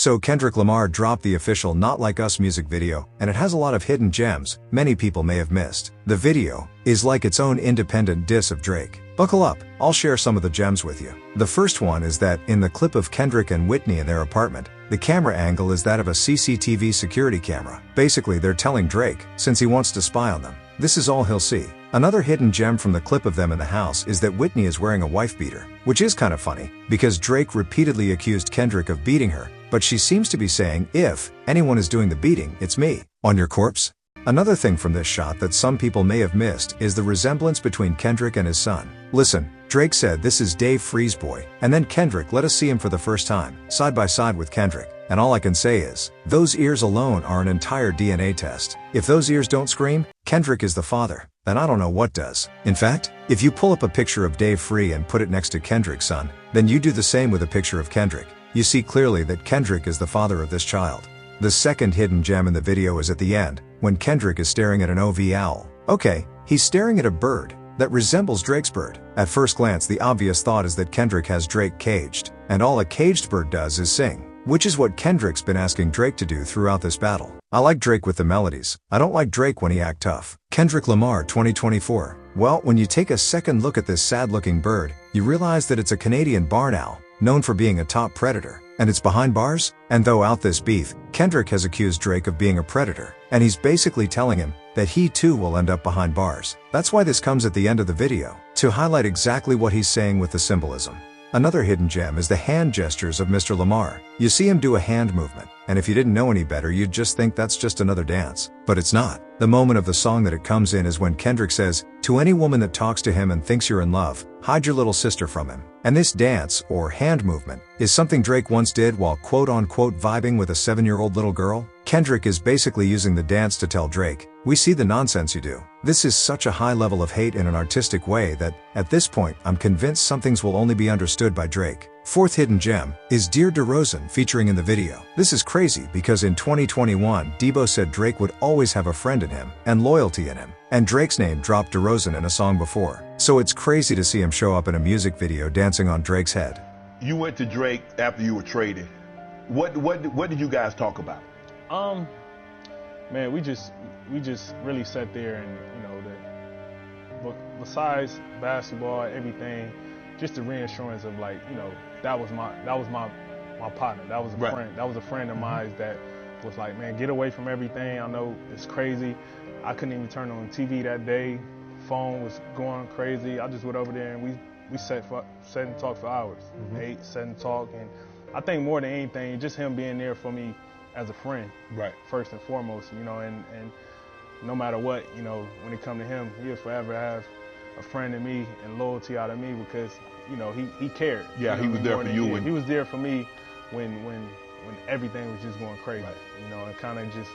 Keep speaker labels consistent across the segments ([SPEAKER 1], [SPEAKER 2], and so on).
[SPEAKER 1] So Kendrick Lamar dropped the official Not Like Us music video, and it has a lot of hidden gems many people may have missed. The video is like its own independent diss of Drake. Buckle up, I'll share some of the gems with you. The first one is that, in the clip of Kendrick and Whitney in their apartment, the camera angle is that of a CCTV security camera. Basically, they're telling Drake, since he wants to spy on them, this is all he'll see. Another hidden gem from the clip of them in the house is that Whitney is wearing a wife beater, which is kind of funny, because Drake repeatedly accused Kendrick of beating her, but she seems to be saying, if anyone is doing the beating, it's me. On your corpse? Another thing from this shot that some people may have missed is the resemblance between Kendrick and his son. Listen, Drake said this is Dave Freeze boy, and then Kendrick let us see him for the first time, side by side with Kendrick, and all I can say is, those ears alone are an entire DNA test. If those ears don't scream, Kendrick is the father, then I don't know what does. In fact, if you pull up a picture of Dave Free and put it next to Kendrick's son, then you do the same with a picture of Kendrick. You see clearly that Kendrick is the father of this child. The second hidden gem in the video is at the end, when Kendrick is staring at an OV owl. Okay, he's staring at a bird that resembles Drake's bird. At first glance, the obvious thought is that Kendrick has Drake caged, and all a caged bird does is sing, which is what Kendrick's been asking Drake to do throughout this battle. I like Drake with the melodies. I don't like Drake when he act tough. Kendrick Lamar 2024. Well, when you take a second look at this sad-looking bird, you realize that it's a Canadian barn owl, known for being a top predator. And it's behind bars? And throughout this beef, Kendrick has accused Drake of being a predator, and he's basically telling him that he too will end up behind bars. That's why this comes at the end of the video, to highlight exactly what he's saying with the symbolism. Another hidden gem is the hand gestures of Mr. Lamar. You see him do a hand movement, and if you didn't know any better, you'd just think that's just another dance. But it's not. The moment of the song that it comes in is when Kendrick says, to any woman that talks to him and thinks you're in love, hide your little sister from him. And this dance, or hand movement, is something Drake once did while quote-unquote vibing with a 7-year-old little girl. Kendrick is basically using the dance to tell Drake, we see the nonsense you do. This is such a high level of hate in an artistic way that, at this point, I'm convinced some things will only be understood by Drake. Fourth hidden gem is Dear DeRozan featuring in the video. This is crazy because in 2021, Debo said Drake would always have a friend in him and loyalty in him, and Drake's name dropped DeRozan in a song before. So it's crazy to see him show up in a music video dancing on Drake's head.
[SPEAKER 2] You went to Drake after you were traded. What did you guys talk about?
[SPEAKER 3] Man, we just really sat there and, besides basketball, everything, just the reassurance of that was my partner. That was a friend. That was a friend of mine that was like, man, get away from everything. I know it's crazy. I couldn't even turn on TV that day. Phone was going crazy. I just went over there and we sat and talked for hours. Ate, sat and talked, and I think more than anything, just him being there for me as a friend, first and foremost, and no matter what, when it come to him, he'll forever have a friend in me and loyalty out of me because, he cared.
[SPEAKER 2] Yeah, he was there for you.
[SPEAKER 3] He was there for me when everything was just going crazy, and kind of just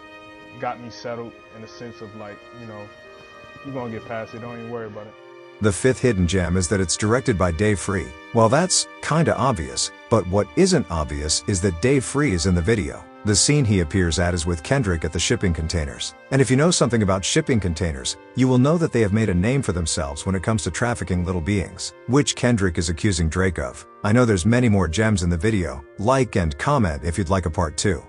[SPEAKER 3] got me settled in a sense of you're gonna get past it, don't even worry about it.
[SPEAKER 1] The fifth hidden gem is that it's directed by Dave Free. Well, that's kinda obvious, but what isn't obvious is that Dave Free is in the video. The scene he appears at is with Kendrick at the shipping containers. And if you know something about shipping containers, you will know that they have made a name for themselves when it comes to trafficking little beings, which Kendrick is accusing Drake of. I know there's many more gems in the video. Like and comment if you'd like a part 2.